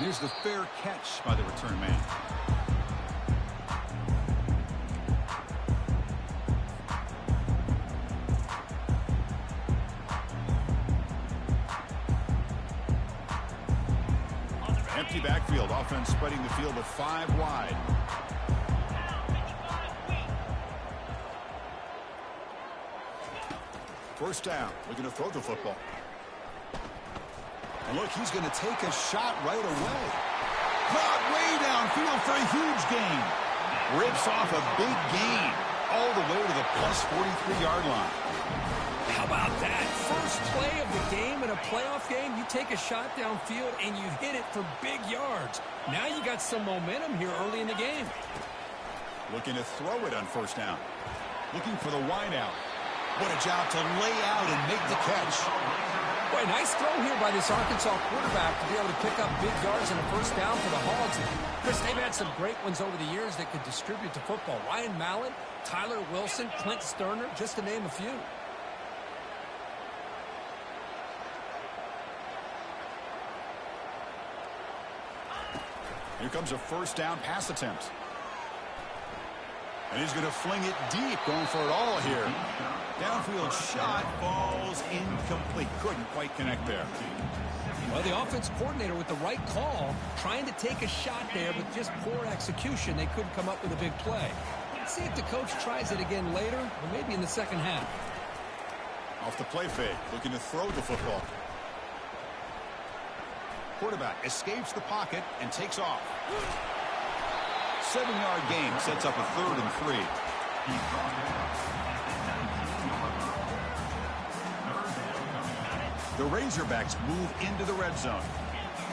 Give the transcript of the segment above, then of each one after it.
Here's the fair catch by the return man. Empty backfield. Offense spreading the field with 5 wide. First down. Looking to throw the football. And look, he's going to take a shot right away. Caught way downfield for a huge gain. Rips off a big gain all the way to the plus 43-yard line. How about that? First play of the game in a playoff game, you take a shot downfield and you hit it for big yards. Now you got some momentum here early in the game. Looking to throw it on first down. Looking for the wideout. What a job to lay out and make the catch. Boy, nice throw here by this Arkansas quarterback to be able to pick up big yards and a first down for the Hogs. And Chris, they've had some great ones over the years that could distribute the football. Ryan Mallett, Tyler Wilson, Clint Sterner, just to name a few. Here comes a first down pass attempt. And he's going to fling it deep, going for it all here. Downfield shot falls incomplete. Couldn't quite connect there. Well, the offense coordinator with the right call, trying to take a shot there, but just poor execution. They couldn't come up with a big play. Let's see if the coach tries it again later, or maybe in the second half. Off the play fake, looking to throw the football. Quarterback escapes the pocket and takes off. 7-yard gain sets up a 3rd and 3. The Razorbacks move into the red zone.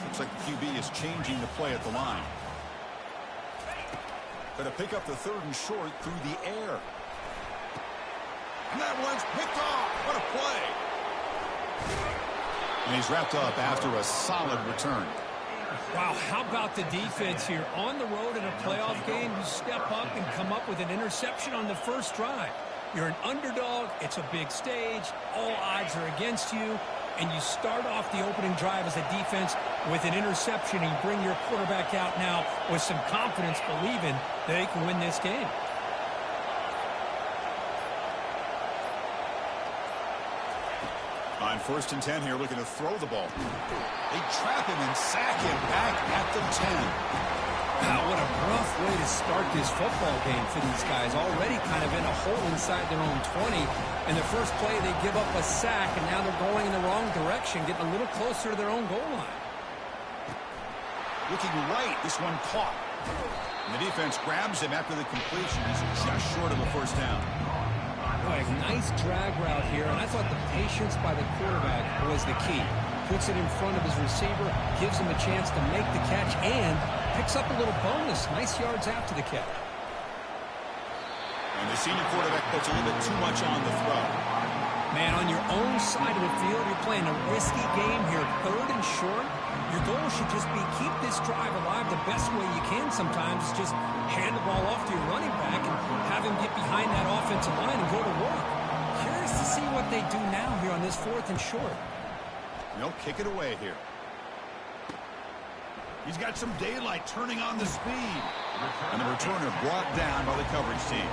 Looks like the QB is changing the play at the line. Going to pick up the 3rd and short through the air. And that one's picked off. What a play. And he's wrapped up after a solid return. Wow, how about the defense here? On the road in a playoff game, you step up and come up with an interception on the first drive. You're an underdog. It's a big stage. All odds are against you. And you start off the opening drive as a defense with an interception, and you bring your quarterback out now with some confidence, believing they can win this game. On 1st and 10 here, looking to throw the ball. They trap him and sack him back at the 10. Wow, what a rough way to start this football game for these guys. Already kind of in a hole inside their own 20. And the first play, they give up a sack, and now they're going in the wrong direction, getting a little closer to their own goal line. Looking right, this one caught. And the defense grabs him after the completion. He's just short of a first down. Boy, nice drag route here, and I thought the patience by the quarterback was the key. Puts it in front of his receiver, gives him a chance to make the catch, and picks up a little bonus. Nice yards after the catch. And the senior quarterback puts a little bit too much on the throw. Man, on your own side of the field, you're playing a risky game here. 3rd and short. Your goal should just be keep this drive alive the best way you can sometimes. Is just hand the ball off to your running back and have him get behind that offensive line and go to work. Curious to see what they do now here on this 4th and short. They'll kick it away here. He's got some daylight turning on the speed. And the returner brought down by the coverage team.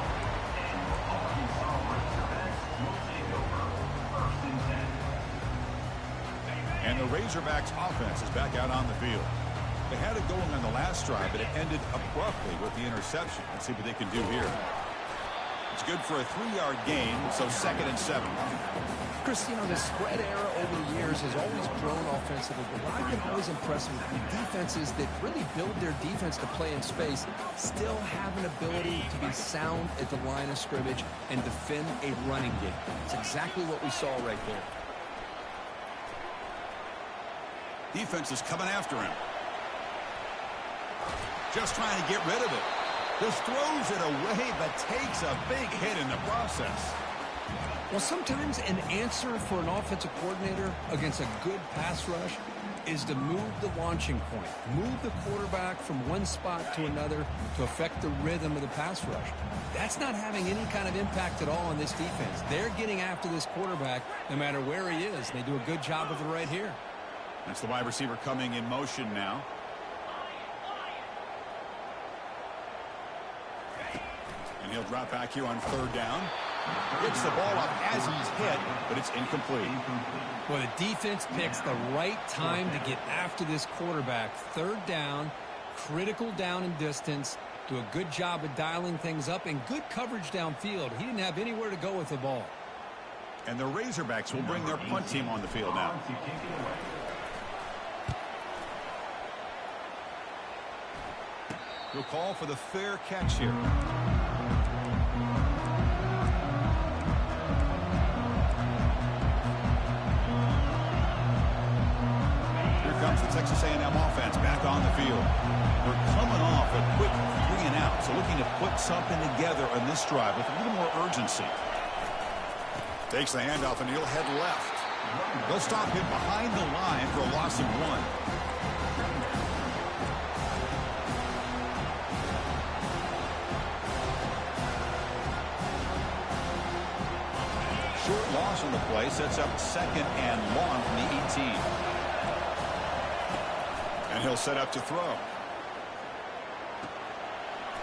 And the Razorbacks offense is back out on the field. They had it going on the last drive, but it ended abruptly with the interception. Let's see what they can do here. It's good for a 3-yard gain, so 2nd and 7. Chris, you know, the spread era over the years has always grown offensively, but what I've been always impressed with defenses that really build their defense to play in space still have an ability to be sound at the line of scrimmage and defend a running game. It's exactly what we saw right there. Defense is coming after him. Just trying to get rid of it. Just throws it away, but takes a big hit in the process. Well, sometimes an answer for an offensive coordinator against a good pass rush is to move the launching point. Move the quarterback from one spot to another to affect the rhythm of the pass rush. That's not having any kind of impact at all on this defense. They're getting after this quarterback no matter where he is. They do a good job of it right here. That's the wide receiver coming in motion now. He'll drop back here on 3rd down. Gets the ball up as he's hit, but it's incomplete. Well, the defense picks the right time to get after this quarterback. 3rd down, critical down and distance. Do a good job of dialing things up and good coverage downfield. He didn't have anywhere to go with the ball. And the Razorbacks will bring their punt team on the field now. He'll call for the fair catch here. Here comes the Texas A&M offense back on the field. We're coming off a quick 3 and out, so looking to put something together on this drive with a little more urgency. Takes the handoff and he'll head left. They'll stop him behind the line for a loss of 1. Short loss on the play sets up 2nd and long from the 18. And he'll set up to throw.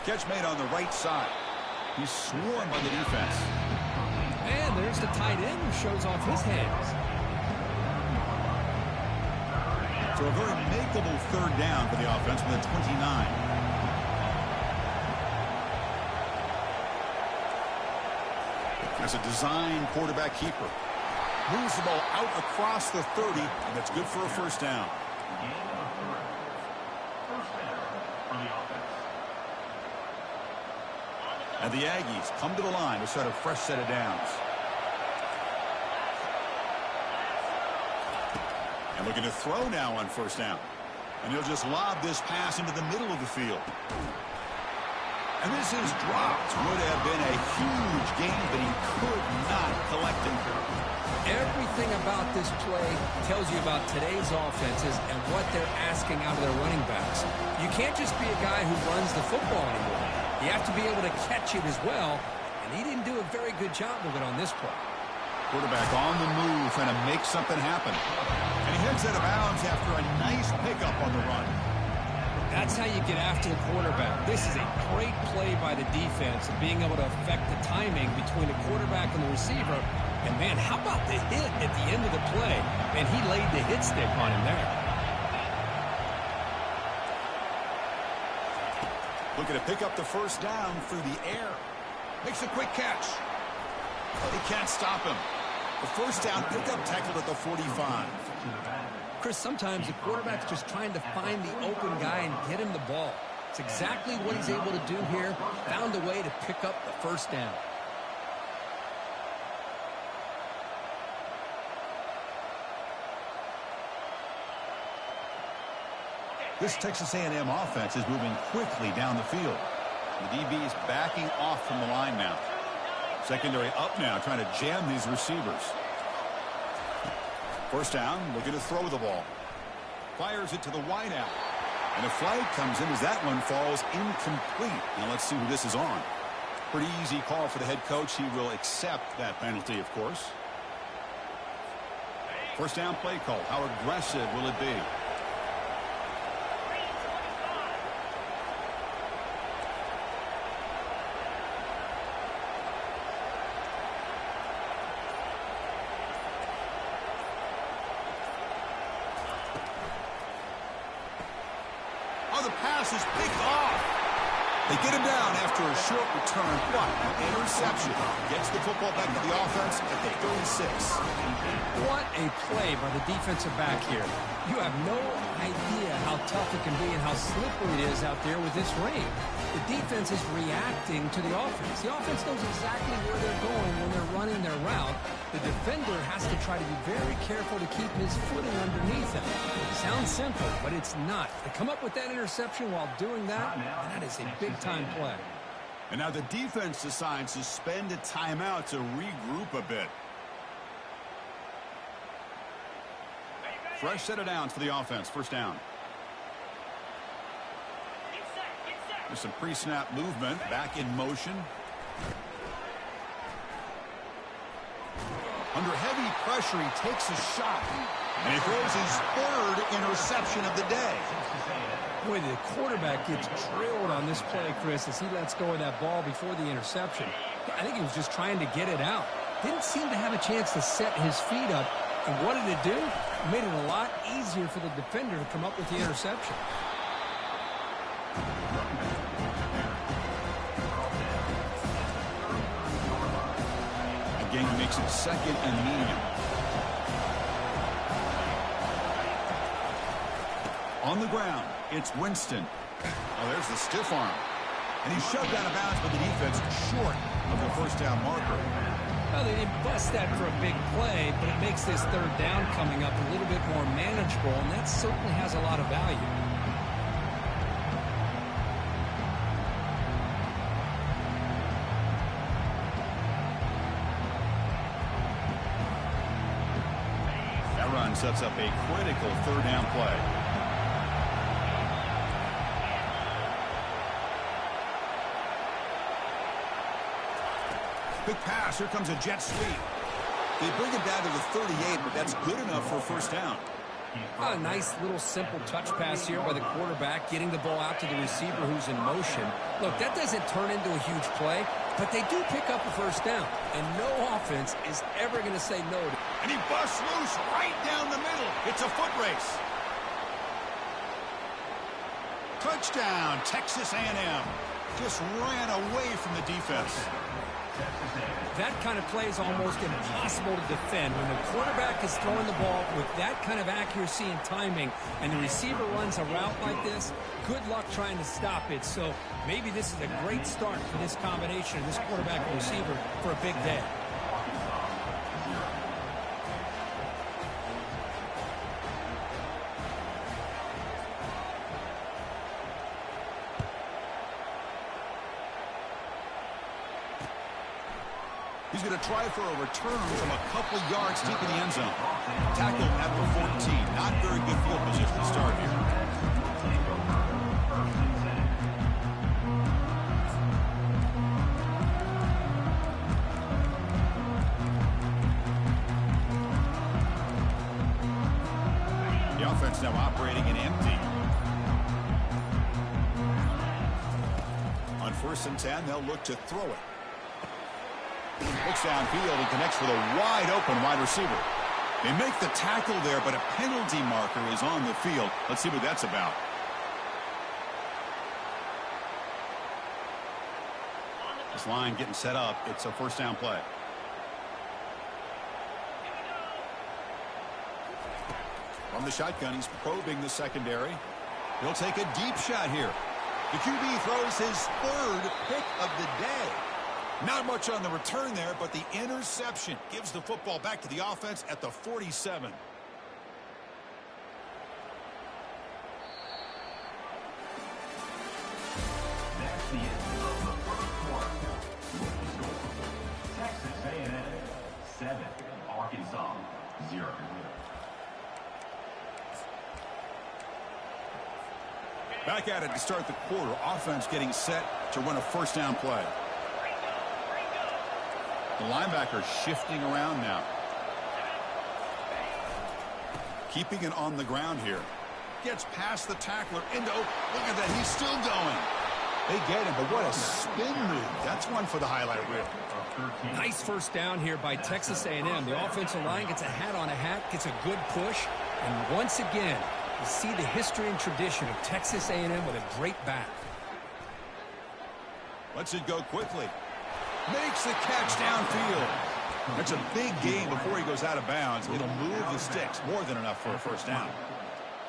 Catch made on the right side. He's swarmed by the defense. And there's the tight end who shows off his hands. So a very makeable 3rd down for the offense from the 29. As a design quarterback keeper. Moves the ball out across the 30, and that's good for a 1st down. And the Aggies come to the line to start a fresh set of downs. And looking to throw now on 1st down. And he'll just lob this pass into the middle of the field. And this is dropped. Would have been a huge gain, but he could not collect it. Everything about this play tells you about today's offenses and what they're asking out of their running backs. You can't just be a guy who runs the football anymore. You have to be able to catch it as well, and he didn't do a very good job of it on this play. Quarterback on the move, trying to make something happen. And he heads out of bounds after a nice pickup on the run. That's how you get after the quarterback. This is a great play by the defense of being able to affect the timing between the quarterback and the receiver. And, man, how about the hit at the end of the play? And he laid the hit stick on him there. Looking to pick up the 1st down through the air. Makes a quick catch. They can't stop him. The 1st down pickup tackled at the 45. Chris, sometimes the quarterback's just trying to find the open guy and get him the ball. It's exactly what he's able to do here. Found a way to pick up the 1st down. This Texas A&M offense is moving quickly down the field. The DB is backing off from the line now. Secondary up now, trying to jam these receivers. 1st down, looking to throw the ball. Fires it to the wideout. And a flag comes in as that one falls incomplete. Now let's see who this is on. Pretty easy call for the head coach. He will accept that penalty, of course. 1st down play call. How aggressive will it be? The pass is picked off. They get him down after a short return. What an interception. Gets the football back to the offense at the 36. What a play by the defensive back here. You have no idea how tough it can be and how slippery it is out there with this rain. The defense is reacting to the offense. The offense knows exactly where they're going when they're running their route. The defender has to try to be very careful to keep his footing underneath him. Sounds simple, but it's not. To come up with that interception while doing that, that is a big-time play. And now the defense decides to spend a timeout to regroup a bit. Fresh set of downs for the offense. 1st down. There's some pre-snap movement. Back in motion. Under heavy pressure, he takes a shot. And he throws his 3rd interception of the day. Boy, the quarterback gets drilled on this play, Chris, as he lets go of that ball before the interception. I think he was just trying to get it out. Didn't seem to have a chance to set his feet up. And what did it do? It made it a lot easier for the defender to come up with the interception. Again, makes it 2nd and medium. On the ground, it's Winston. Oh, there's the stiff arm. And he's shoved out of bounds by the defense short of the first down marker. Well, they didn't bust that for a big play, but it makes this 3rd down coming up a little bit more manageable, and that certainly has a lot of value. That run sets up a critical 3rd down play. Big pass. Here comes a jet sweep. They bring it down to the 38, but that's good enough for a 1st down. A nice little simple touch pass here by the quarterback, getting the ball out to the receiver who's in motion. Look, that doesn't turn into a huge play, but they do pick up a 1st down, and no offense is ever going to say no. And he busts loose right down the middle. It's a foot race. Touchdown, Texas A&M. Just ran away from the defense. That kind of play is almost impossible to defend. When the quarterback is throwing the ball with that kind of accuracy and timing, and the receiver runs a route like this, good luck trying to stop it. So maybe this is a great start for this combination of this quarterback and receiver for a big day. He's going to try for a return from a couple yards deep in the end zone. Tackle at the 14. Not very good field position to start here. The offense now operating in empty. On 1st and 10, they'll look to throw it. Looks downfield and connects with a wide-open wide receiver. They make the tackle there, but a penalty marker is on the field. Let's see what that's about. This line getting set up. It's a 1st down play. From the shotgun, he's probing the secondary. He'll take a deep shot here. The QB throws his 3rd pick of the day. Not much on the return there, but the interception gives the football back to the offense at the 47. That's the end of the 1st quarter. Texas A&M 7, Arkansas 0. Back at it to start the quarter. Offense getting set to run a 1st down play. The linebacker shifting around now. Keeping it on the ground here. Gets past the tackler into... look at that. He's still going. They get him, but what a spin move. That's one for the highlight reel. Nice 1st down here by Texas A&M. The offensive line gets a hat on a hat, gets a good push, and once again, you see the history and tradition of Texas A&M with a great back. Lets it go quickly. Makes the catch downfield. That's a big gain before he goes out of bounds. It'll move the sticks. More than enough for a 1st down.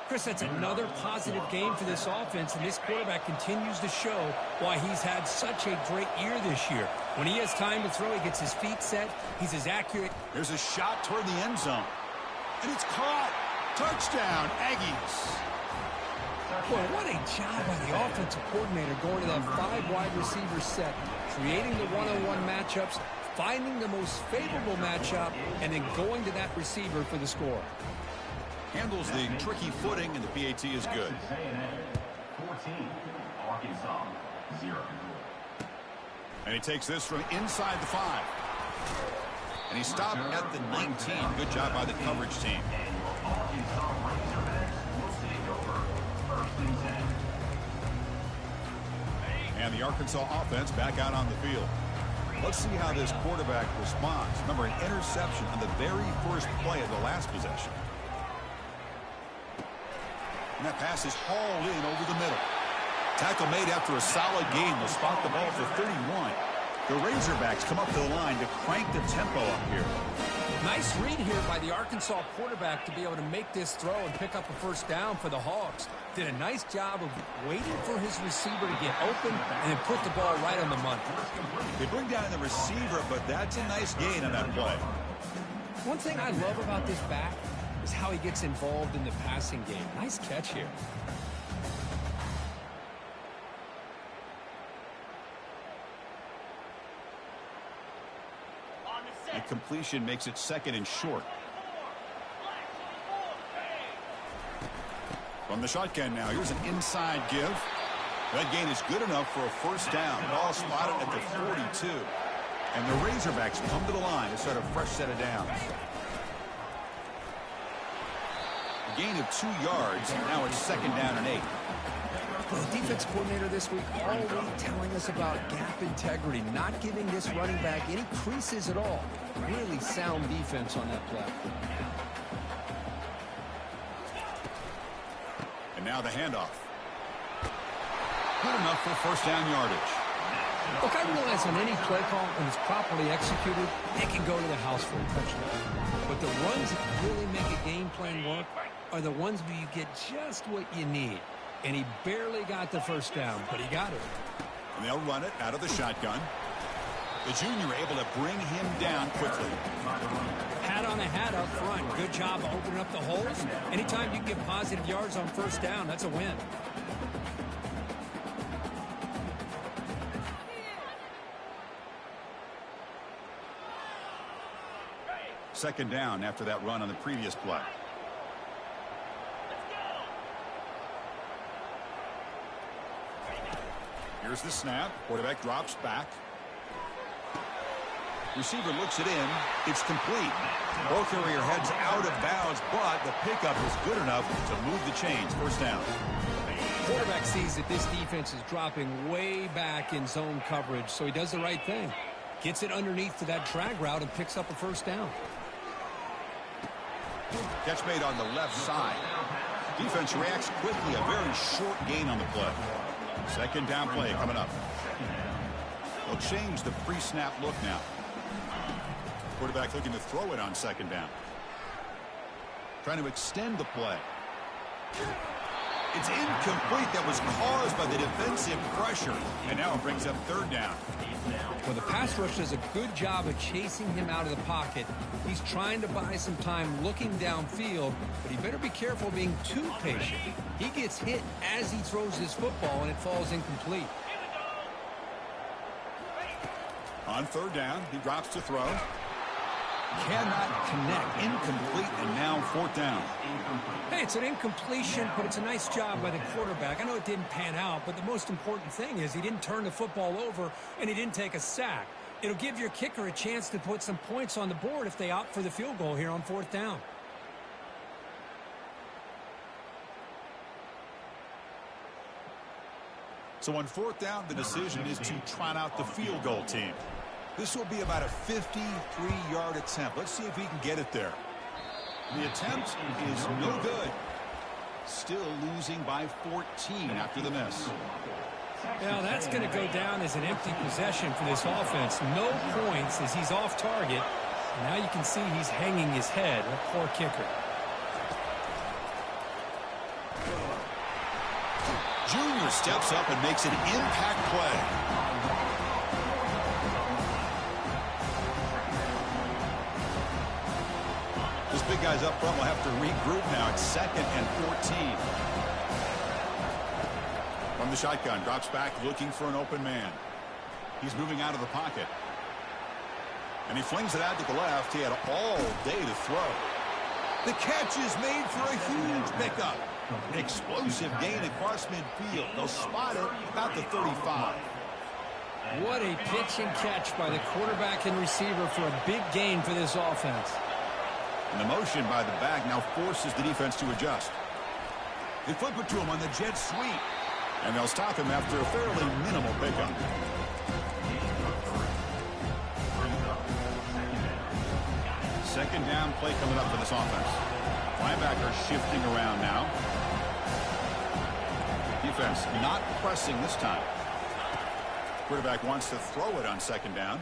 Chris, that's another positive game for this offense, and this quarterback continues to show why he's had such a great year this year. When he has time to throw, he gets his feet set. He's as accurate. There's a shot toward the end zone. And it's caught. Touchdown, Aggies. Boy, what a job by the offensive coordinator going to that 5 wide receiver set, creating the one-on-one matchups, finding the most favorable matchup, and then going to that receiver for the score. Handles the tricky footing, and the PAT is good. 14, Arkansas 0. And he takes this from inside the 5. And he stopped at the 19. Good job by the coverage team. And your Arkansas Razorbacks will take over 1st and 10. And the Arkansas offense back out on the field. Let's see how this quarterback responds. Remember, an interception on the very first play of the last possession. And that pass is hauled in over the middle. Tackle made after a solid gain. They'll spot the ball for 31. The Razorbacks come up to the line to crank the tempo up here. Nice read here by the Arkansas quarterback to be able to make this throw and pick up a first down for the Hogs. Did a nice job of waiting for his receiver to get open and then put the ball right on the money. They bring down the receiver, but that's a nice gain on that play. One thing I love about this back is how he gets involved in the passing game. Nice catch here. The completion makes it second and short. From the shotgun now, here's an inside give. That gain is good enough for a first down. Ball spotted at the 42. And the Razorbacks come to the line to start a fresh set of downs. A gain of 2 yards. Now it's second down and 8. The defense coordinator this week already telling us about gap integrity, not giving this running back any creases at all. Really sound defense on that play. And now the handoff. Good enough for first down yardage. Look, I realize on any play call, when it's properly executed, it can go to the house for a touchdown. But the runs that really make a game plan work are the ones where you get just what you need. And he barely got the first down, but he got it. And they'll run it out of the shotgun. The junior able to bring him down quickly. Hat on a hat up front. Good job of opening up the holes. Anytime you can get positive yards on first down, that's a win. Second down after that run on the previous play. Here's the snap. Quarterback drops back. Receiver looks it in. It's complete. Ball carrier heads out of bounds, but the pickup is good enough to move the chains. First down. Quarterback sees that this defense is dropping way back in zone coverage, so he does the right thing. Gets it underneath to that drag route and picks up a first down. Catch made on the left side. Defense reacts quickly. A very short gain on the play. Second down play coming up. They'll change the pre-snap look now. Quarterback looking to throw it on second down. Trying to extend the play. It's incomplete. That was caused by the defensive pressure. And now it brings up third down. Well, the pass rush does a good job of chasing him out of the pocket. He's trying to buy some time looking downfield, but he better be careful being too patient. He gets hit as he throws his football, and it falls incomplete. On third down, he drops to throw. Cannot connect. Incomplete, and now fourth down. Hey, it's an incompletion, but it's a nice job by the quarterback. I know it didn't pan out, but the most important thing is he didn't turn the football over, and he didn't take a sack. It'll give your kicker a chance to put some points on the board if they opt for the field goal here on fourth down. So on fourth down, the decision is to trot out the field goal team. This will be about a 53-yard attempt. Let's see if he can get it there. The attempt is no good. Still losing by 14 after the miss. Now that's going to go down as an empty possession for this offense. No points as he's off target. And now you can see he's hanging his head. A poor kicker. Junior steps up and makes an impact play. This big guy's up front will have to regroup now. It's second and 14. From the shotgun, drops back looking for an open man. He's moving out of the pocket. And he flings it out to the left. He had all day to throw. The catch is made for a huge pickup. Explosive gain across midfield. They'll spot it about the 35. What a pitch and catch by the quarterback and receiver for a big gain for this offense. And the motion by the back now forces the defense to adjust. They flip it to him on the jet sweep. And they'll stop him after a fairly minimal pickup. Second down play coming up for this offense. Linebacker shifting around now. Defense not pressing this time. Quarterback wants to throw it on second down.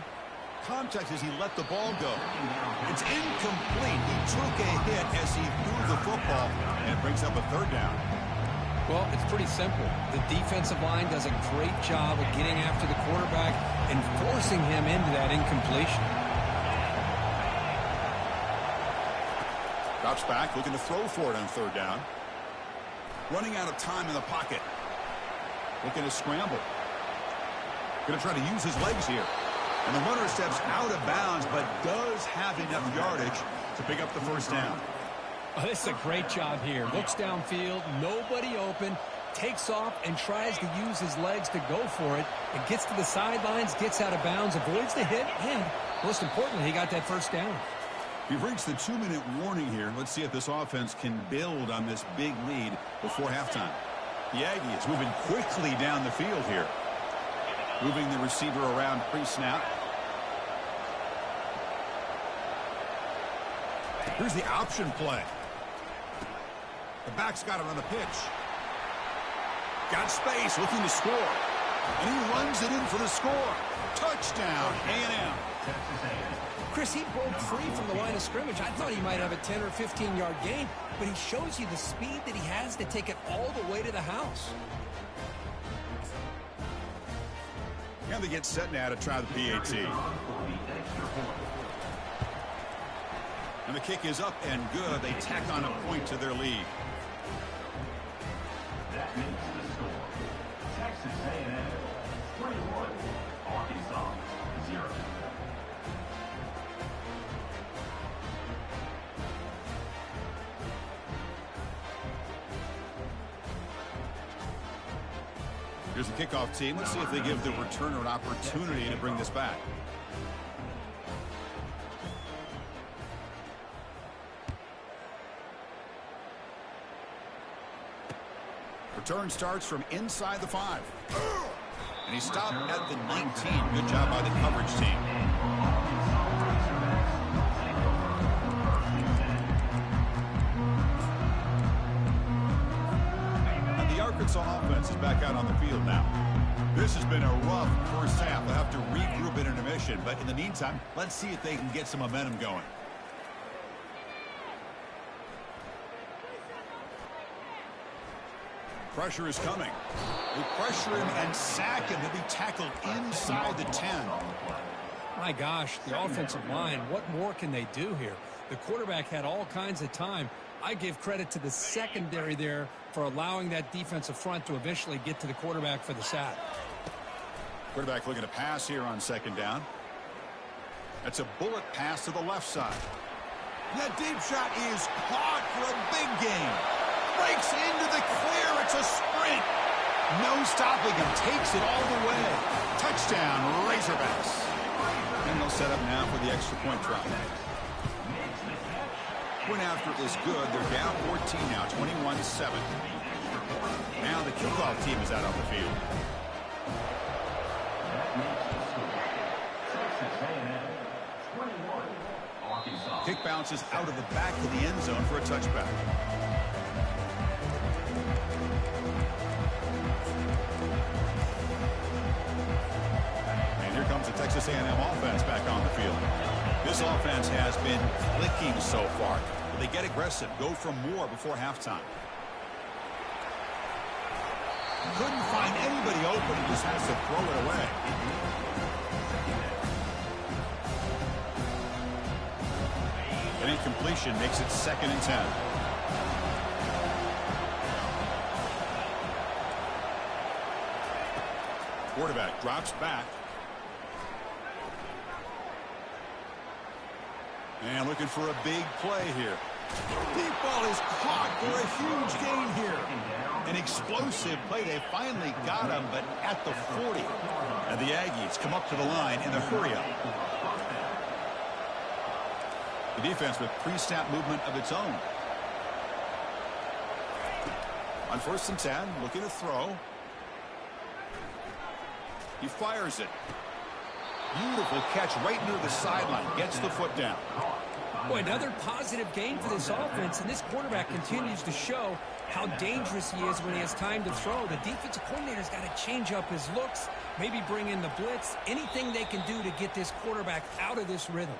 Context as he let the ball go. It's incomplete. He took a hit as he threw the football, and it brings up a third down. Well, it's pretty simple. The defensive line does a great job of getting after the quarterback and forcing him into that incompletion. Drops back, looking to throw for it on third down. Running out of time in the pocket. Looking to scramble. Going to try to use his legs here. And the runner steps out of bounds, but does have enough yardage to pick up the first down. Oh, this is a great job here. Looks downfield, nobody open, takes off and tries to use his legs to go for it. It gets to the sidelines, gets out of bounds, avoids the hit, and most importantly, he got that first down. We've reached the 2-minute warning here. Let's see if this offense can build on this big lead before halftime. The Aggies moving quickly down the field here. Moving the receiver around pre-snap. Here's the option play. The back's got it on the pitch. Got space, looking to score. And he runs it in for the score. Touchdown, A&M. Chris, he broke free from the line of scrimmage. I thought he might have a 10 or 15-yard gain, but he shows you the speed that he has to take it all the way to the house. And they get set now to try the PAT. And the kick is up and good. They tack on a point to their lead. That makes the score. Texas A&M 21, Arkansas 0. Here's the kickoff team. Let's see if they give the returner an opportunity to bring this back. Return starts from inside the 5. And he stopped at the 19. Good job by the coverage team. And the Arkansas offense is back out on the field now. This has been a rough first half. They'll have to regroup at intermission. But in the meantime, let's see if they can get some momentum going. Pressure is coming. They pressure him and sack him. He'll be tackled inside the 10. My gosh, the offensive line, what more can they do here? The quarterback had all kinds of time. I give credit to the secondary there for allowing that defensive front to eventually get to the quarterback for the sack. Quarterback looking to pass here on second down. That's a bullet pass to the left side. That deep shot is caught for a big gain. Breaks into the clear. It's a sprint. No stopping him. Takes it all the way. Touchdown, Razorbacks. And they'll set up now for the extra point drop. Point after is good. They're down 14 now, 21-7. Now the kickoff team is out on the field. Kick bounces out of the back of the end zone for a touchback. And here comes the Texas A&M offense back on the field. This offense has been clicking so far. They get aggressive, go for more before halftime. Couldn't find anybody open. He just has to throw it away. An incompletion makes it 2nd and 10. Quarterback drops back. And looking for a big play here. Deep ball is caught for a huge gain here. An explosive play. They finally got him, but at the 40. And the Aggies come up to the line in the hurry-up. The defense with pre-snap movement of its own. On 1st and 10, looking to throw. He fires it. Beautiful catch right near the sideline. Gets the foot down. Boy, another positive game for this offense, and this quarterback continues to show how dangerous he is when he has time to throw. The defensive coordinator's got to change up his looks, maybe bring in the blitz, anything they can do to get this quarterback out of this rhythm.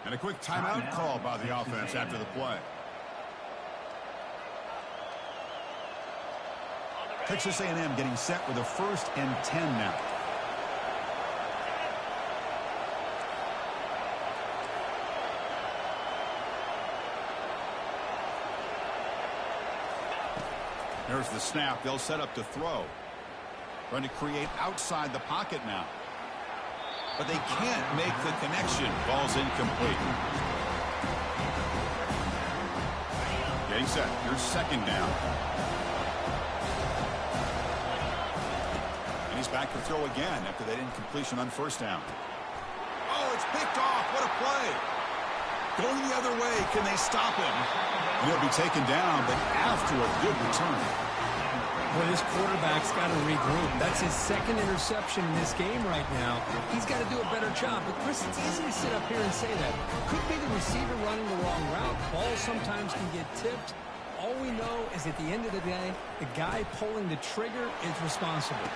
And a quick timeout call by the offense after the play. Texas A&M getting set with a 1st and 10 now. There's the snap. They'll set up to throw. Trying to create outside the pocket now. But they can't make the connection. Ball's incomplete. Getting set. Here's 2nd down. And he's back to throw again after that incompletion on 1st down. Oh, it's picked off. What a play. Going the other way. Can they stop him? And he'll be taken down, but after a good return. Well, this quarterback's got to regroup. That's his 2nd interception in this game right now. He's got to do a better job. But, Chris, it's easy to sit up here and say that. Could be the receiver running the wrong route. Balls sometimes can get tipped. All we know is at the end of the day, the guy pulling the trigger is responsible.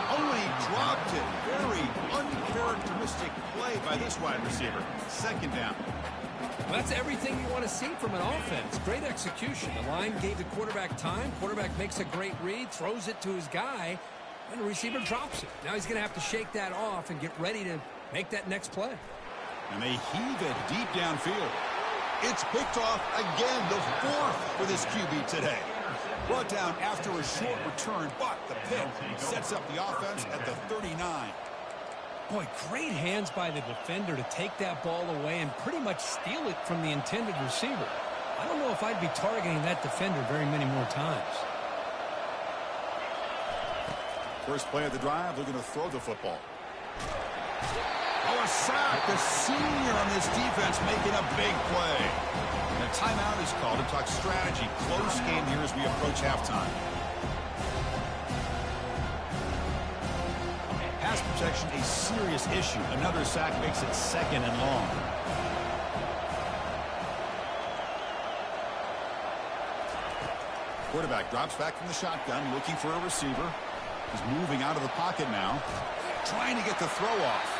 Oh, he dropped it. Very uncharacteristic play by this wide receiver. 2nd down. Well, that's everything you want to see from an offense. Great execution. The line gave the quarterback time. Quarterback makes a great read, throws it to his guy, and the receiver drops it. Now he's going to have to shake that off and get ready to make that next play. And they heave it deep downfield. It's picked off again, the 4th for this QB today. Brought down after a short return, but the pick sets up the offense at the 39. Boy, great hands by the defender to take that ball away and pretty much steal it from the intended receiver. I don't know if I'd be targeting that defender very many more times. First play of the drive, they're going to throw the football. Oh, a sack. The senior on this defense making a big play. And a timeout is called to talk strategy. Close game here as we approach halftime. Pass protection, a serious issue. Another sack makes it 2nd and long. Quarterback drops back from the shotgun, looking for a receiver. He's moving out of the pocket now, trying to get the throw off.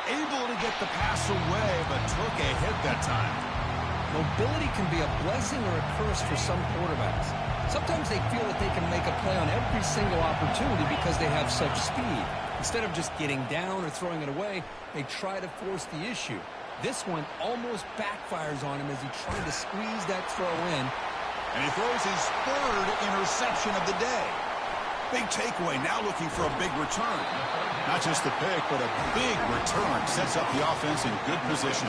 Able to get the pass away, but took a hit that time. Mobility can be a blessing or a curse for some quarterbacks. Sometimes they feel that they can make a play on every single opportunity because they have such speed. Instead of just getting down or throwing it away, they try to force the issue. This one almost backfires on him as he tried to squeeze that throw in. And he throws his 3rd interception of the day. Big takeaway, now looking for a big return. Not just the pick, but a big return sets up the offense in good position.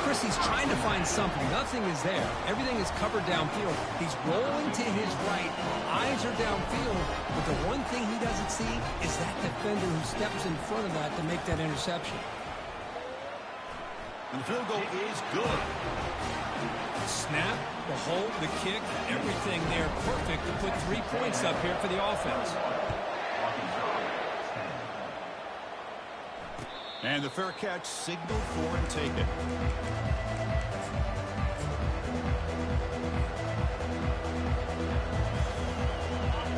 Chris, he's trying to find something. Nothing is there. Everything is covered downfield. He's rolling to his right. Eyes are downfield. But the one thing he doesn't see is that defender who steps in front of that to make that interception. And the field goal is good. The snap, the hold, the kick, everything there perfect to put 3 points up here for the offense. And the fair catch signaled for and taken.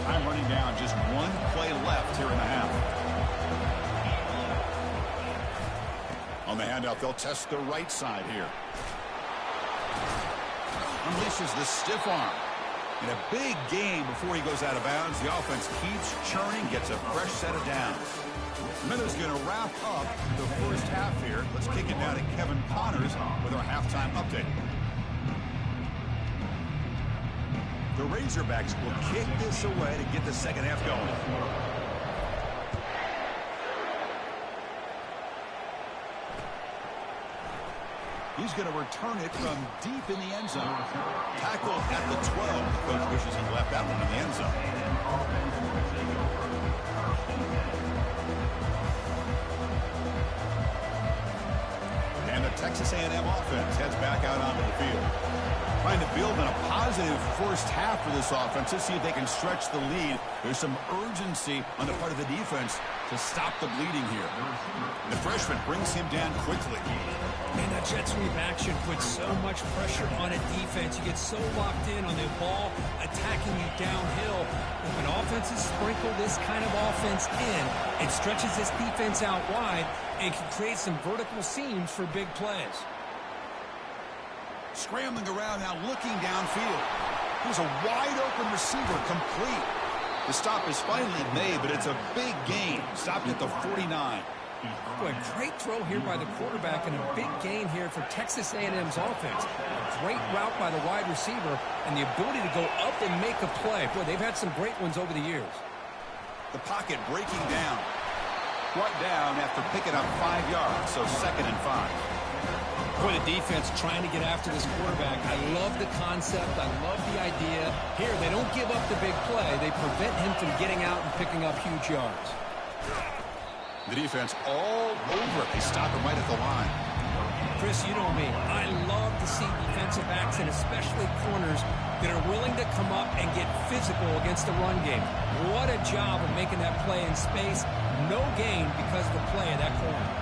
Time running down, just 1 play left here in the half. On the handout, they'll test the right side here. Unleashes the stiff arm. In a big game before he goes out of bounds, the offense keeps churning, gets a fresh set of downs. Miller's going to wrap up the first half here. Let's kick it down to Kevin Connors with our halftime update. The Razorbacks will kick this away to get the second half going. He's going to return it from deep in the end zone. Tackled at the 12. The coach wishes he left that one in the end zone. And the Texas A&M offense heads back out onto the field. Trying to build on a positive first half for this offense. Let's see if they can stretch the lead. There's some urgency on the part of the defense to stop the bleeding here. The freshman brings him down quickly. And that jet sweep action puts so much pressure on a defense. You get so locked in on the ball attacking you downhill. But when offenses sprinkle this kind of offense in, it stretches this defense out wide and can create some vertical seams for big plays. Scrambling around now, looking downfield. Here's a wide-open receiver, complete. The stop is finally made, but it's a big gain. Stopped at the 49. Boy, great throw here by the quarterback and a big gain here for Texas A&M's offense. A great route by the wide receiver and the ability to go up and make a play. Boy, they've had some great ones over the years. The pocket breaking down. Brought down after picking up 5 yards, so 2nd and 5. Boy, the defense trying to get after this quarterback. I love the concept. I love the idea. Here, they don't give up the big play. They prevent him from getting out and picking up huge yards. The defense all over it. They stop him right at the line. Chris, you know me. I love to see defensive backs and especially corners that are willing to come up and get physical against the run game. What a job of making that play in space. No gain because of the play of that corner.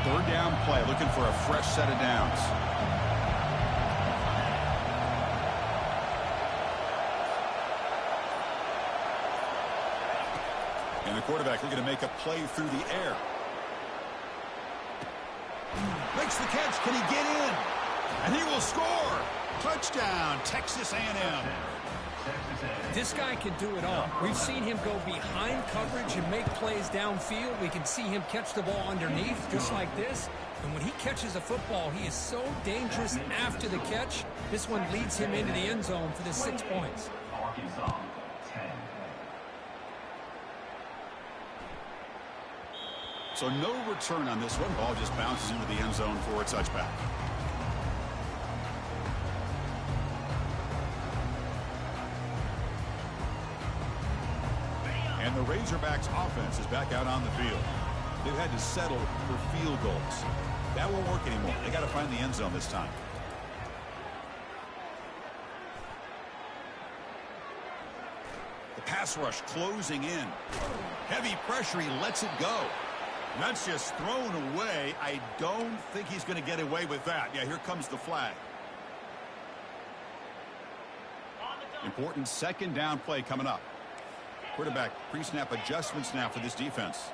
Third down play, looking for a fresh set of downs. And the quarterback looking to make a play through the air. Makes the catch. Can he get in? And he will score. Touchdown, Texas A&M. This guy can do it all. We've seen him go behind coverage and make plays downfield. We can see him catch the ball underneath just like this. And when he catches a football, he is so dangerous after the catch. This one leads him into the end zone for the 6 points. Arkansas, 10. So no return on this one. Ball just bounces into the end zone for a touchback. And the Razorbacks offense is back out on the field. They've had to settle for field goals. That won't work anymore. They got to find the end zone this time. The pass rush closing in. Heavy pressure. He lets it go. And that's just thrown away. I don't think he's going to get away with that. Yeah, here comes the flag. Important second down play coming up. Quarterback pre-snap adjustments now for this defense.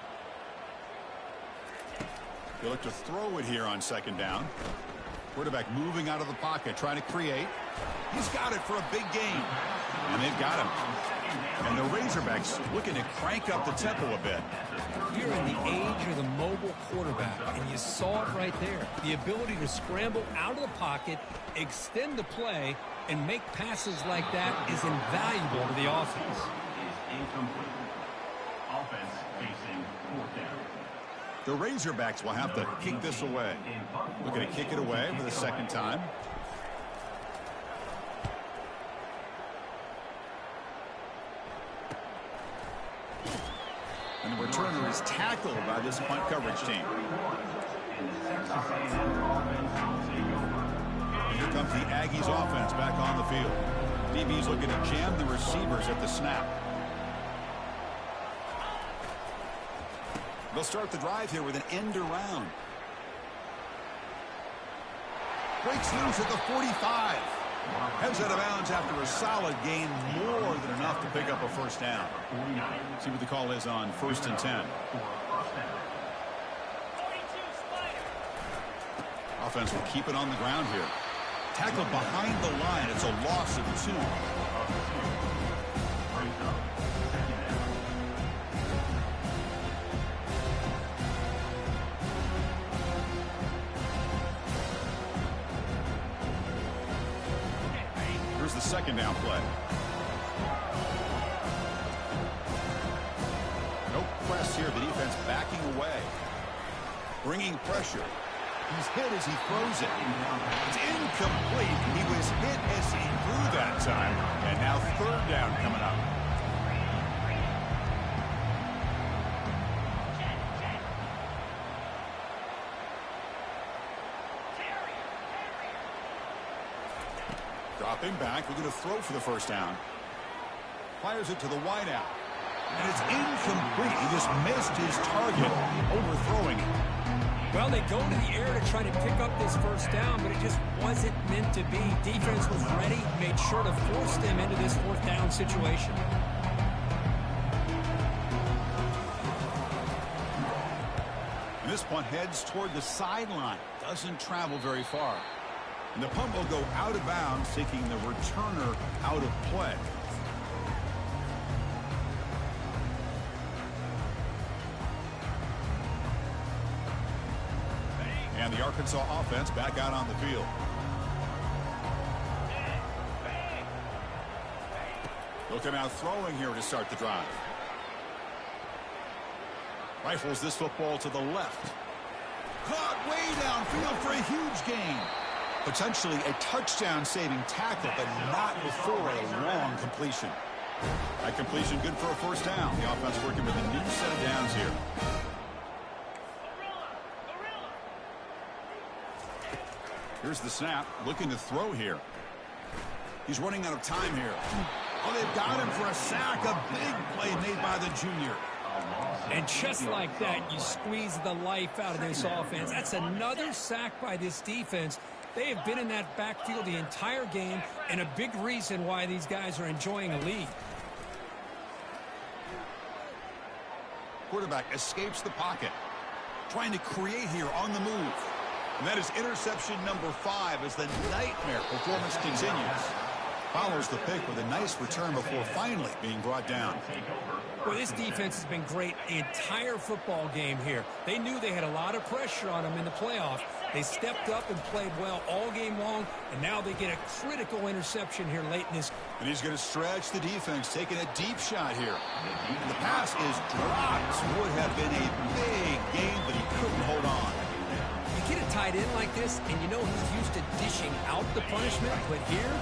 They look to throw it here on second down. Quarterback moving out of the pocket, trying to create. He's got it for a big gain. And they've got him. And the Razorbacks looking to crank up the tempo a bit. You're in the age of the mobile quarterback, and you saw it right there. The ability to scramble out of the pocket, extend the play, and make passes like that is invaluable to the offense. Incomplete. Offense facing 4th down. The Razorbacks will have to kick this away. Looking to kick it away for the second time. And the returner is tackled by this punt coverage team. And here comes the Aggies offense back on the field. DB's looking to jam the receivers at the snap. They'll start the drive here with an end around. Breaks loose at the 45. Heads out of bounds after a solid gain, more than enough to pick up a first down. See what the call is on 1st and 10. Offense will keep it on the ground here. Tackled behind the line. It's a loss of 2. Here's the second down play. No press here. The defense backing away. Bringing pressure. He's hit as he throws it. It's incomplete. He was hit as he threw that time. And now 3rd down coming up. Dropping back, we're going to throw for the first down. Fires it to the wideout. And it's incomplete. He just missed his target, overthrowing it. Well, they go to the air to try to pick up this first down, but it just wasn't meant to be. Defense was ready, made sure to force them into this fourth down situation. And this punt heads toward the sideline. Doesn't travel very far. And the punt will go out of bounds, taking the returner out of play. And the Arkansas offense back out on the field. They'll come out throwing here to start the drive. Rifles this football to the left. Caught way downfield for a huge gain. Potentially a touchdown-saving tackle, but not before a long completion. That completion good for a first down. The offense working with a new set of downs here. Here's the snap, looking to throw here. He's running out of time here. Oh, they've got him for a sack. A big play made by the junior. And just like that, you squeeze the life out of this offense. That's another sack by this defense. They have been in that backfield the entire game, and a big reason why these guys are enjoying a lead. Quarterback escapes the pocket. Trying to create here on the move. And that is interception number 5 as the nightmare performance continues. Follows the pick with a nice return before finally being brought down. Well, this defense has been great the entire football game here. They knew they had a lot of pressure on them in the playoff. They stepped up and played well all game long, and now they get a critical interception here late in this. And he's going to stretch the defense, taking a deep shot here. And the pass is dropped. Would have been a big game, but he couldn't hold on. You get a tight end like this, and you know he's used to dishing out the punishment, but here,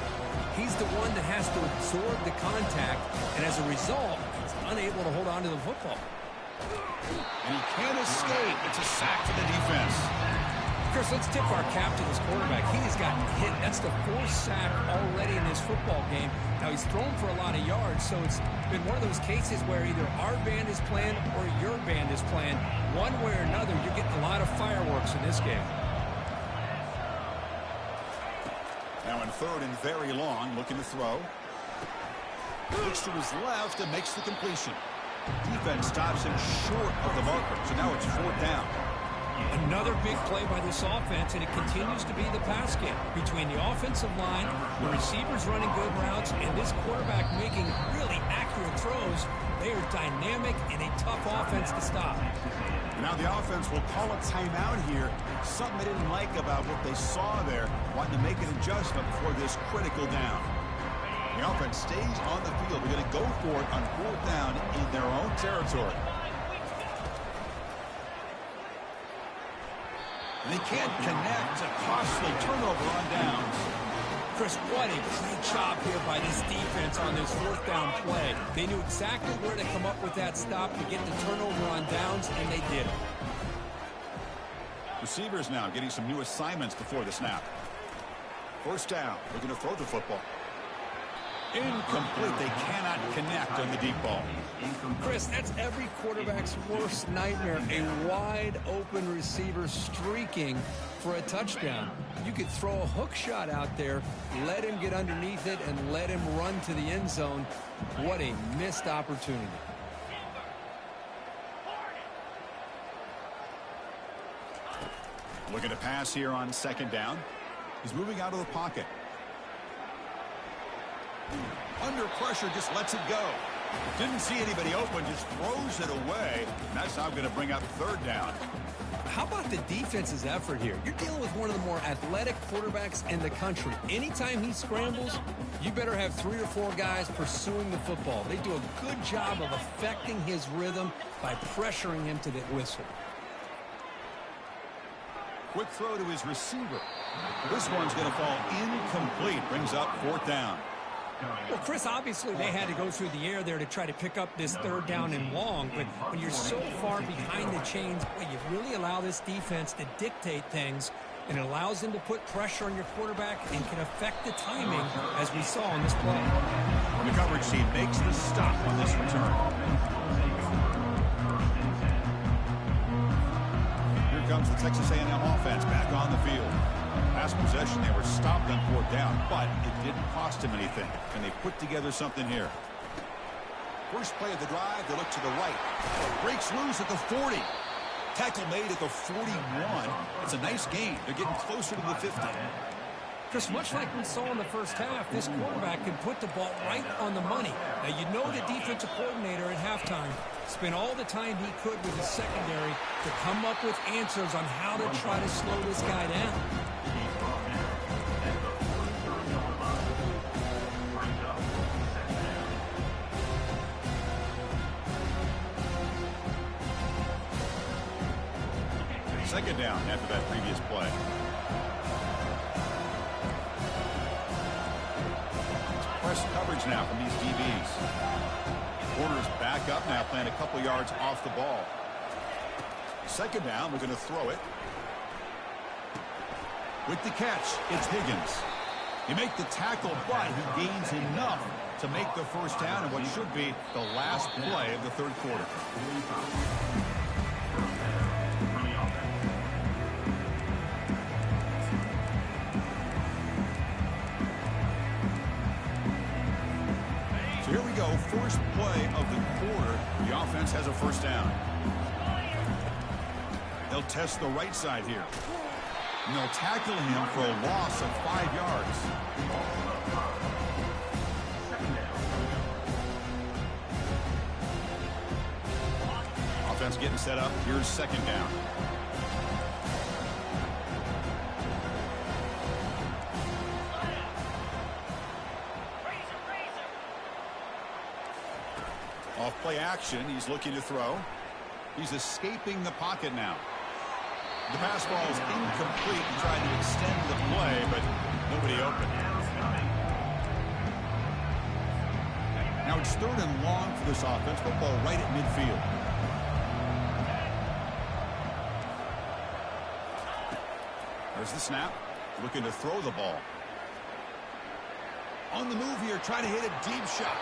he's the one that has to absorb the contact, and as a result, he's unable to hold on to the football. And he can't escape. It's a sack for the defense. Chris, let's tip our cap to this quarterback. He has gotten hit. That's the 4th sack already in this football game. Now, he's thrown for a lot of yards, so it's been one of those cases where either our band is playing or your band is playing. One way or another, you're getting a lot of fireworks in this game. Now in 3rd and very long, looking to throw. Looks to his left and makes the completion. Defense stops him short of the marker, so now it's 4th down. Another big play by this offense, and it continues to be the pass game between the offensive line, the receivers running good routes, and this quarterback making really accurate throws. They are dynamic and a tough offense to stop. Now the offense will call a timeout here. Something they didn't like about what they saw there, wanting to make an adjustment before this critical down. The offense stays on the field. They're going to go for it on 4th down in their own territory. They can't connect. A costly turnover on downs. Chris, what a great job here by this defense on this 4th down play. They knew exactly where to come up with that stop to get the turnover on downs, and they did it. Receivers now getting some new assignments before the snap. 1st down. Looking to throw the football. Incomplete. They cannot connect on the deep ball. Chris, that's every quarterback's worst nightmare. A wide open receiver streaking for a touchdown. You could throw a hook shot out there, let him get underneath it, and let him run to the end zone. What a missed opportunity. Looking to pass here on 2nd down. He's moving out of the pocket. Under pressure, just lets it go. Didn't see anybody open, just throws it away. And that's now going to bring up 3rd down. How about the defense's effort here? You're dealing with one of the more athletic quarterbacks in the country. Anytime he scrambles, you better have 3 or 4 guys pursuing the football. They do a good job of affecting his rhythm by pressuring him to the whistle. Quick throw to his receiver. This one's going to fall incomplete. Brings up 4th down. Well, Chris, obviously they had to go through the air there to try to pick up this 3rd down and long, but when you're so far behind the chains, well, you really allow this defense to dictate things. and it allows them to put pressure on your quarterback and can affect the timing, as we saw on this play. The coverage team makes the stop on this return. Here comes the Texas A&M offense back on the field. Last possession, they were stopped on 4th down, but it didn't cost them anything. And they put together something here. First play of the drive, they look to the right. Breaks loose at the 40. Tackle made at the 41. It's a nice gain. They're getting closer to the 50. Chris, much like we saw in the first half, this quarterback can put the ball right on the money. Now, you know the defensive coordinator at halftime spent all the time he could with his secondary to come up with answers on how to try to slow this guy down. Second down after that previous play. Press coverage now from these DBs. Corners back up now, playing a couple yards off the ball. Second down, we're going to throw it. With the catch, it's Higgins. You make the tackle, but he gains enough to make the first down in what should be the last play of the third quarter. Here we go, first play of the quarter. The offense has a first down. They'll test the right side here. And they'll tackle him for a loss of 5 yards. Offense getting set up. Here's second down. Off play action, he's looking to throw. He's escaping the pocket now. The pass ball is incomplete and trying to extend the play, but nobody open. Now it's 3rd and long for this offense. Football right at midfield. There's the snap. Looking to throw the ball. On the move here, trying to hit a deep shot.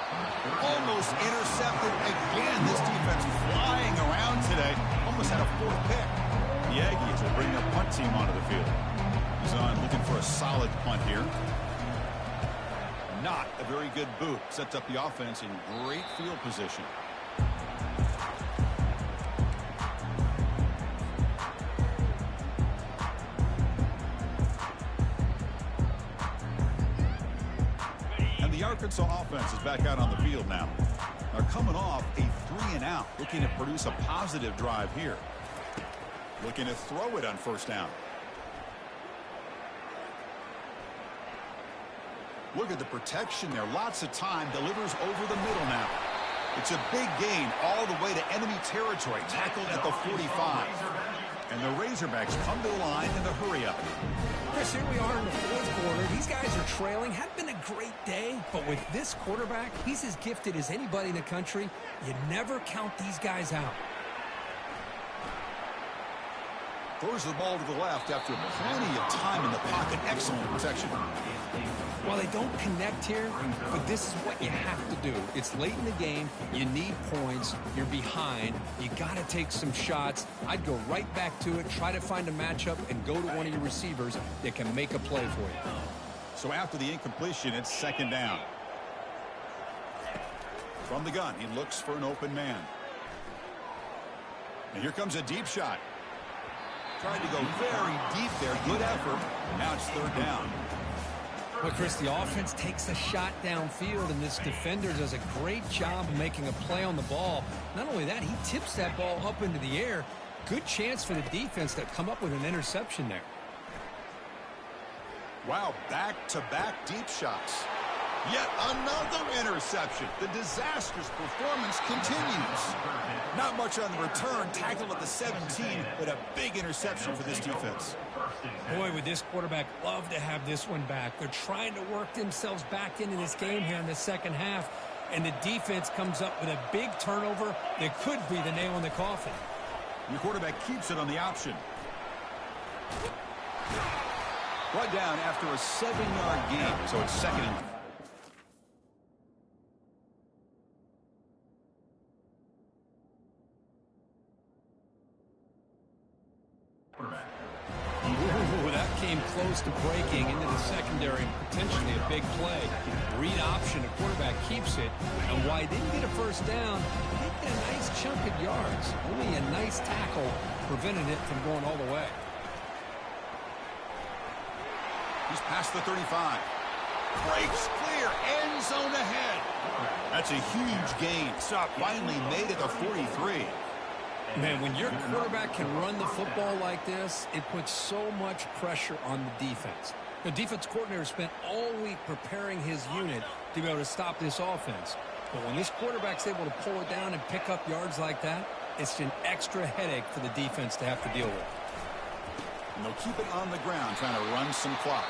Almost intercepted again. This defense flying around today. Almost had a 4th pick. The Aggies will bring their punt team onto the field. He's on looking for a solid punt here. Not a very good boot. Sets up the offense in great field position. The Arkansas offense is back out on the field now. They're coming off a 3-and-out, looking to produce a positive drive here. Looking to throw it on first down. Look at the protection there. Lots of time. Delivers over the middle now. It's a big gain all the way to enemy territory. Tackled at the 45. And the Razorbacks come to the line in the hurry-up. Chris, here we are in the 4th quarter. These guys are trailing. Had been a great day, but with this quarterback, he's as gifted as anybody in the country. You never count these guys out. Throws the ball to the left after plenty of time in the pocket. Excellent protection. Well, they don't connect here, but this is what you have to do. It's late in the game. You need points. You're behind. You got to take some shots. I'd go right back to it, try to find a matchup, and go to one of your receivers that can make a play for you. So after the incompletion, it's second down. From the gun, he looks for an open man. And here comes a deep shot. Tried to go very deep there. Good effort. Now it's third down. Well, Chris, the offense takes a shot downfield, and this defender does a great job of making a play on the ball. Not only that, he tips that ball up into the air. Good chance for the defense to come up with an interception there. Wow, back-to-back deep shots. Yet another interception. The disastrous performance continues. Not much on the return. Tackled at the 17, but a big interception for this defense. Boy, would this quarterback love to have this one back. They're trying to work themselves back into this game here in the second half, and the defense comes up with a big turnover that could be the nail in the coffin. The quarterback keeps it on the option. Brought down after a 7-yard gain, so it's second and... Ooh, that came close to breaking into the secondary and potentially a big play. Read option, the quarterback keeps it. And while he didn't get a first down, he did get a nice chunk of yards. Only a nice tackle prevented it from going all the way. He's past the 35. Breaks clear. End zone ahead. That's a huge gain. Stop finally made it to 43. Man, when your quarterback can run the football like this, it puts so much pressure on the defense. The defense coordinator spent all week preparing his unit to be able to stop this offense. But when this quarterback's able to pull it down and pick up yards like that, it's an extra headache for the defense to have to deal with. And they'll keep it on the ground, trying to run some clock.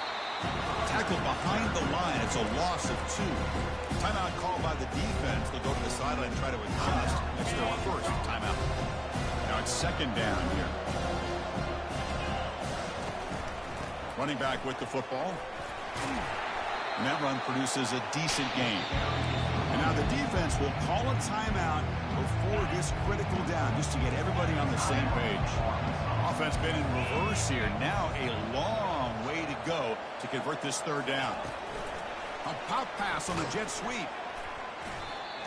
Tackled behind the line. It's a loss of 2. Timeout called by the defense. They'll go to the sideline and try to adjust. It's their first timeout. Now it's second down here. Running back with the football. And that run produces a decent gain. And now the defense will call a timeout before this critical down, just to get everybody on the same page. Offense been in reverse here. Now a long way to go to convert this third down. A pop pass on the jet sweep.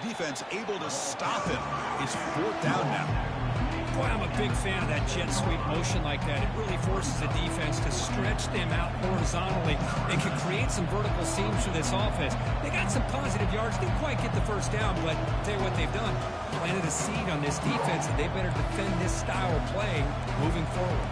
Defense able to stop him. It's fourth down now. Boy, I'm a big fan of that jet sweep motion like that. It really forces the defense to stretch them out horizontally and can create some vertical seams for this offense. They got some positive yards. Didn't quite get the first down, but I'll tell you what they've done. Planted a seed on this defense, and they better defend this style of play moving forward.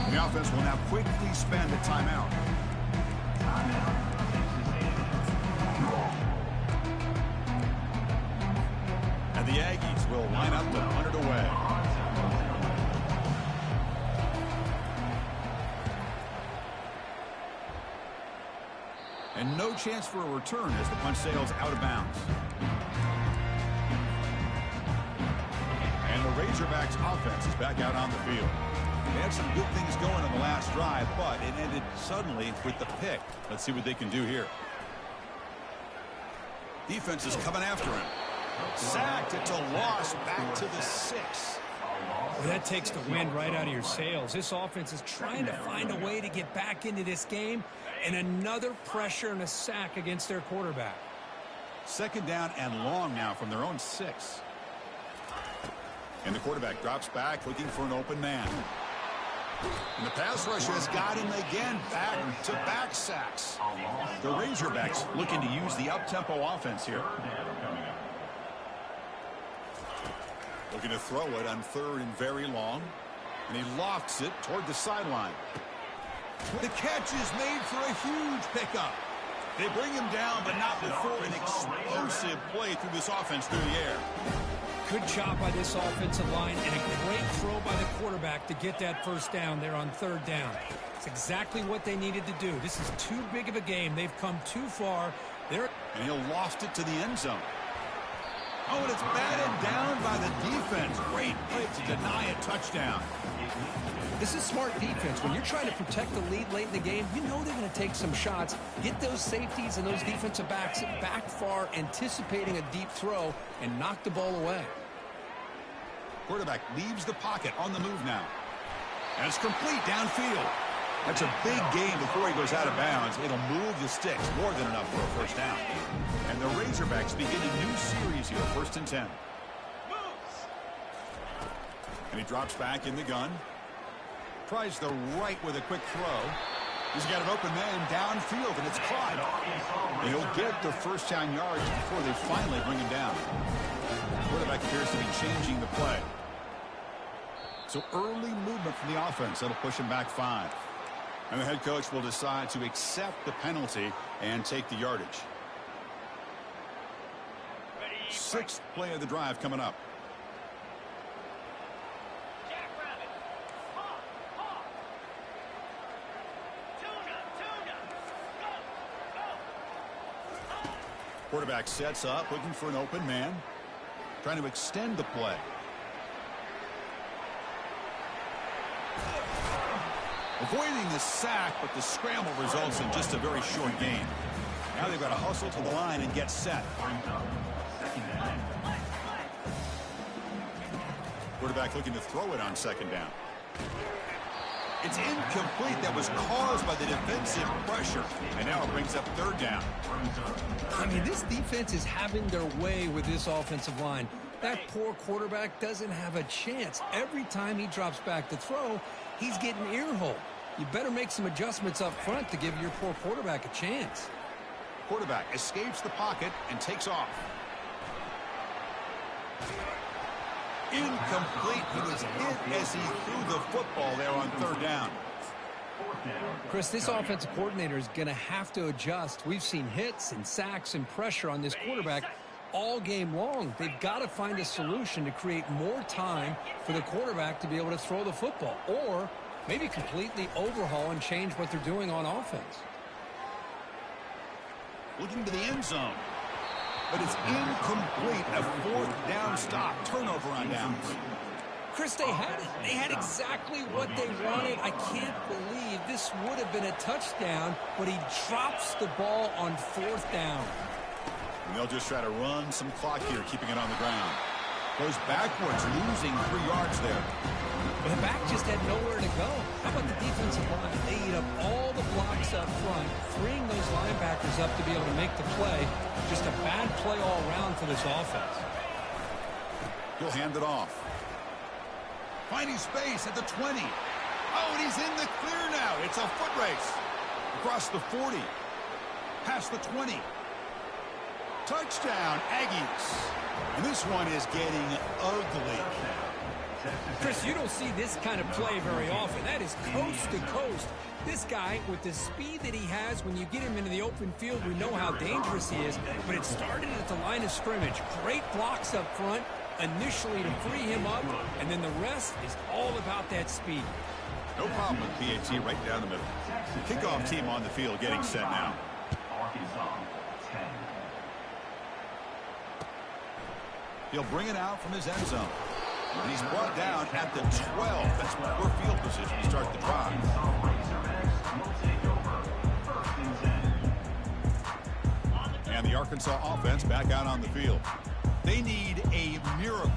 The offense will now quickly spend a timeout. And the Aggies will line up to punt it away. And no chance for a return as the punt sails out of bounds. And the Razorbacks offense is back out on the field. They had some good things going on the last drive, but it ended suddenly with the pick. Let's see what they can do here. Defense is coming after him. Sacked. It's a loss back to the 6. Well, that takes the wind right out of your sails. This offense is trying to find a way to get back into this game, and another pressure and a sack against their quarterback. Second down and long now from their own 6. And the quarterback drops back looking for an open man. And the pass rush has got him again. Back-to-back sacks. The Razorbacks looking to use the up-tempo offense here. Looking to throw it on third and very long. And he lofts it toward the sideline. The catch is made for a huge pickup. They bring him down, but not before an explosive play through this offense through the air. Good job by this offensive line and a great throw by the quarterback to get that first down there on third down. It's exactly what they needed to do. This is too big of a game. They've come too far. And he'll loft it to the end zone. Oh, and it's batted down by the defense. Great play to deny a touchdown. This is smart defense. When you're trying to protect the lead late in the game, you know they're going to take some shots, get those safeties and those defensive backs back far, anticipating a deep throw, and knock the ball away. Quarterback leaves the pocket on the move now. And it's complete downfield. That's a big gain before he goes out of bounds. It'll move the sticks, more than enough for a first down. And the Razorbacks begin a new series here, 1st and 10. And he drops back in the gun. Tries the right with a quick throw. He's got an open man downfield, and it's caught. And he'll get the first down yards before they finally bring him down. The quarterback appears to be changing the play. So early movement from the offense. That'll push him back 5. And the head coach will decide to accept the penalty and take the yardage. 6th play of the drive coming up. Quarterback sets up, looking for an open man. Trying to extend the play. Avoiding the sack, but the scramble results in just a very short gain. Now they've got to hustle to the line and get set. Quarterback looking to throw it on second down. It's incomplete. That was caused by the defensive pressure. And now it brings up third down. I mean, this defense is having their way with this offensive line. That poor quarterback doesn't have a chance. Every time he drops back to throw, he's getting earholed. You better make some adjustments up front to give your poor quarterback a chance. Quarterback escapes the pocket and takes off. Incomplete. He was hit as he threw the football there on third down. Chris, this offensive coordinator is going to have to adjust. We've seen hits and sacks and pressure on this quarterback all game long. They've got to find a solution to create more time for the quarterback to be able to throw the football, or maybe completely overhaul and change what they're doing on offense. Looking to the end zone. But it's incomplete. A fourth down stop. Turnover on downs. Chris, they had it. They had exactly what they wanted. I can't believe this would have been a touchdown, but he drops the ball on fourth down. And they'll just try to run some clock here, keeping it on the ground. Goes backwards, losing 3 yards there. But the back just had nowhere to go. How about the defensive line? They eat up all the blocks up front, freeing those linebackers up to be able to make the play. Just a bad play all around for this offense. He'll hand it off. Finding space at the 20. Oh, and he's in the clear now. It's a foot race. Across the 40. Past the 20. Touchdown, Aggies. And this one is getting ugly. Chris, you don't see this kind of play very often. That is coast to coast. This guy, with the speed that he has, when you get him into the open field, we know how dangerous he is. But it started at the line of scrimmage. Great blocks up front, initially to free him up, and then the rest is all about that speed. No problem with PAT right down the middle. Kickoff team on the field getting set now. Arkansas, 10. He'll bring it out from his end zone. And he's brought down at the 12. That's poor field position to start the drive. And the Arkansas offense back out on the field. They need a miracle.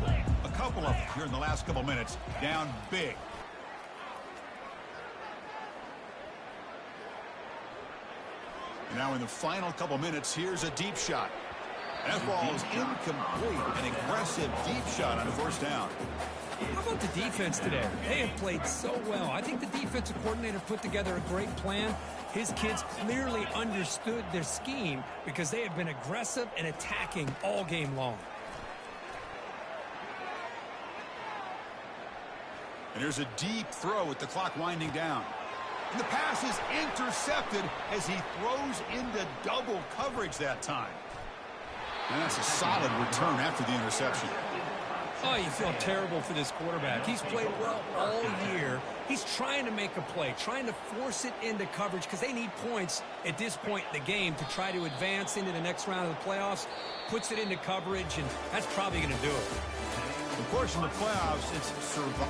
A couple of them here in the last couple minutes. Down big. And now in the final couple minutes, here's a deep shot. And that ball is incomplete. An aggressive deep shot on a first down. How about the defense today? They have played so well. I think the defensive coordinator put together a great plan. His kids clearly understood their scheme because they have been aggressive and attacking all game long. And here's a deep throw with the clock winding down. And the pass is intercepted as he throws into double coverage that time. And that's a solid return after the interception. Oh, you feel terrible for this quarterback. He's played well all year. He's trying to make a play, trying to force it into coverage because they need points at this point in the game to try to advance into the next round of the playoffs. Puts it into coverage, and that's probably going to do it. Of course, in the playoffs, it's survival.